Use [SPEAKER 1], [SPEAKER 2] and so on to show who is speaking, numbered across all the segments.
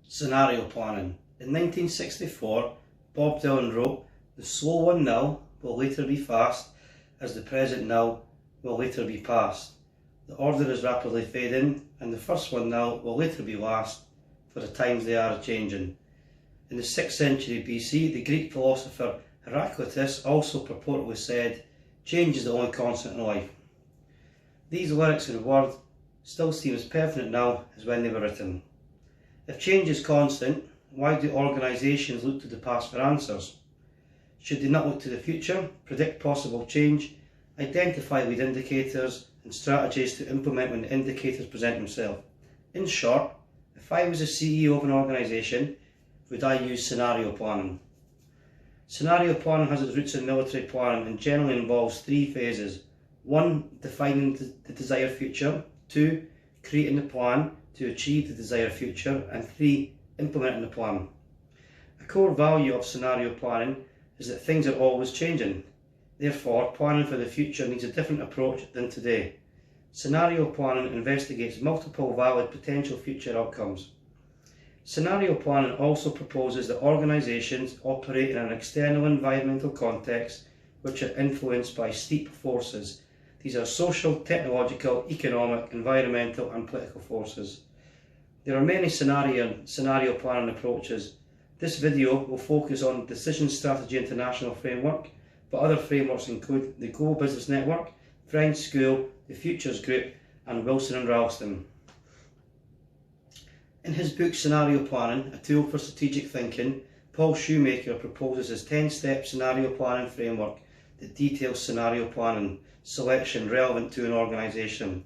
[SPEAKER 1] Scenario planning. In 1964, Bob Dylan wrote, "The slow one now will later be fast, as the present now will later be past. The order is rapidly fading, and the first one now will later be last, for the times they are changing." In the 6th century BC, the Greek philosopher Heraclitus also purportedly said, "Change is the only constant in life." These lyrics in word still seem as pertinent now as when they were written. If change is constant, why do organisations look to the past for answers? Should they not look to the future, predict possible change, identify lead indicators and strategies to implement when the indicators present themselves? In short, if I was a CEO of an organisation, would I use scenario planning? Scenario planning has its roots in military planning and generally involves 3 phases. 1. Defining the desired future. 2. Creating the plan to achieve the desired future. And 3. Implementing the plan. A core value of scenario planning is that things are always changing. Therefore, planning for the future needs a different approach than today. Scenario planning investigates multiple valid potential future outcomes. Scenario planning also proposes that organisations operate in an external environmental context which are influenced by steep forces. These are social, technological, economic, environmental and political forces. There are many scenario planning approaches. This video will focus on Decision Strategy International Framework, but other frameworks include the Global Business Network, French School, the Futures Group and Wilson and Ralston. In his book Scenario Planning, A Tool for Strategic Thinking, Paul Shoemaker proposes his 10-step scenario planning framework that details scenario planning selection relevant to an organisation.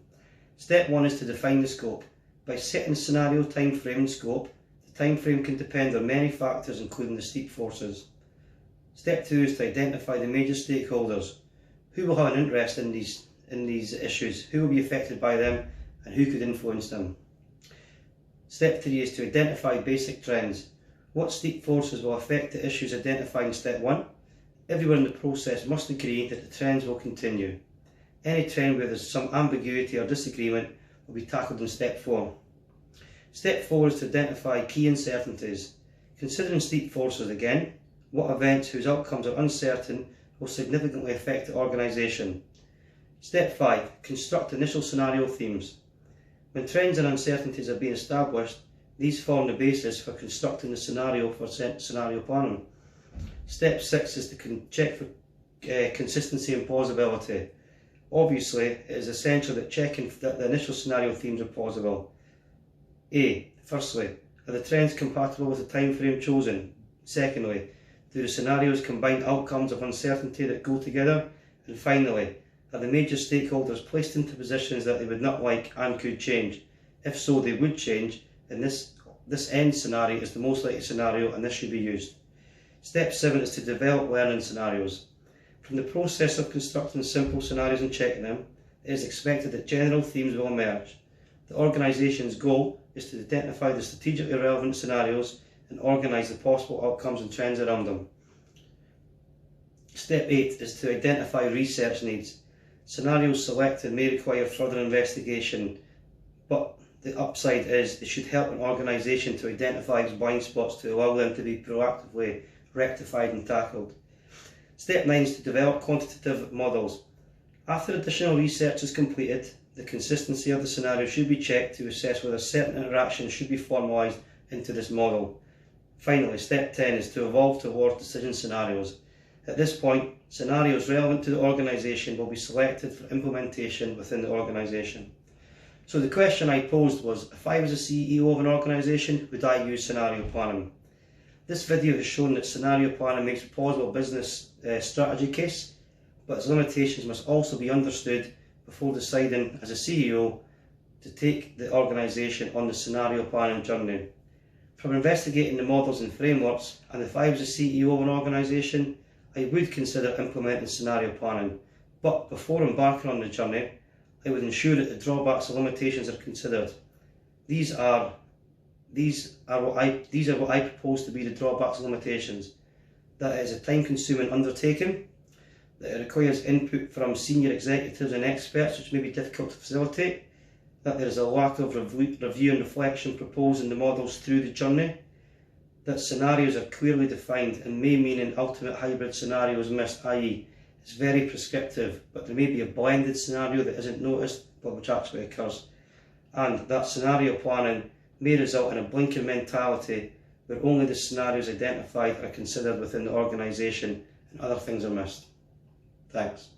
[SPEAKER 1] Step 1 is to define the scope. By setting scenario timeframe and scope, the timeframe can depend on many factors including the steep forces. Step 2 is to identify the major stakeholders. Who will have an interest in these issues, who will be affected by them and who could influence them. Step 3 is to identify basic trends. What steep forces will affect the issues identified in Step 1? Everyone in the process must agree that the trends will continue. Any trend where there is some ambiguity or disagreement will be tackled in Step 4. Step 4 is to identify key uncertainties. Considering steep forces again, what events whose outcomes are uncertain will significantly affect the organisation. Step 5. Construct initial scenario themes. When trends and uncertainties are being established, these form the basis for constructing the scenario for scenario planning. Step 6 is to check for consistency and plausibility. Obviously, it is essential that checking that the initial scenario themes are plausible. Firstly, are the trends compatible with the time frame chosen? Secondly, do the scenarios combine outcomes of uncertainty that go together? And finally, are the major stakeholders placed into positions that they would not like and could change? If so, they would change, and this end scenario is the most likely scenario and this should be used. Step 7 is to develop learning scenarios. From the process of constructing simple scenarios and checking them, it is expected that general themes will emerge. The organisation's goal is to identify the strategically relevant scenarios and organise the possible outcomes and trends around them. Step 8 is to identify research needs. Scenarios selected may require further investigation, but the upside is they should help an organisation to identify its blind spots to allow them to be proactively rectified and tackled. Step 9 is to develop quantitative models. After additional research is completed, the consistency of the scenario should be checked to assess whether certain interactions should be formalised into this model. Finally, Step 10 is to evolve towards decision scenarios. At this point, scenarios relevant to the organisation will be selected for implementation within the organisation. So the question I posed was, if I was a CEO of an organisation, would I use scenario planning? This video has shown that scenario planning makes a plausible business strategy case, but its limitations must also be understood before deciding as a CEO to take the organisation on the scenario planning journey. From investigating the models and frameworks, and if I was a CEO of an organisation, I would consider implementing scenario planning, but before embarking on the journey, I would ensure that the drawbacks and limitations are considered. These are what I propose to be the drawbacks and limitations. That it is a time-consuming undertaking, that it requires input from senior executives and experts which may be difficult to facilitate, that there is a lack of review and reflection proposed in the models through the journey, that scenarios are clearly defined and may mean an ultimate hybrid scenario is missed, i.e. it's very prescriptive, but there may be a blended scenario that isn't noticed, but which actually occurs, and that scenario planning may result in a blinker mentality where only the scenarios identified are considered within the organisation and other things are missed. Thanks.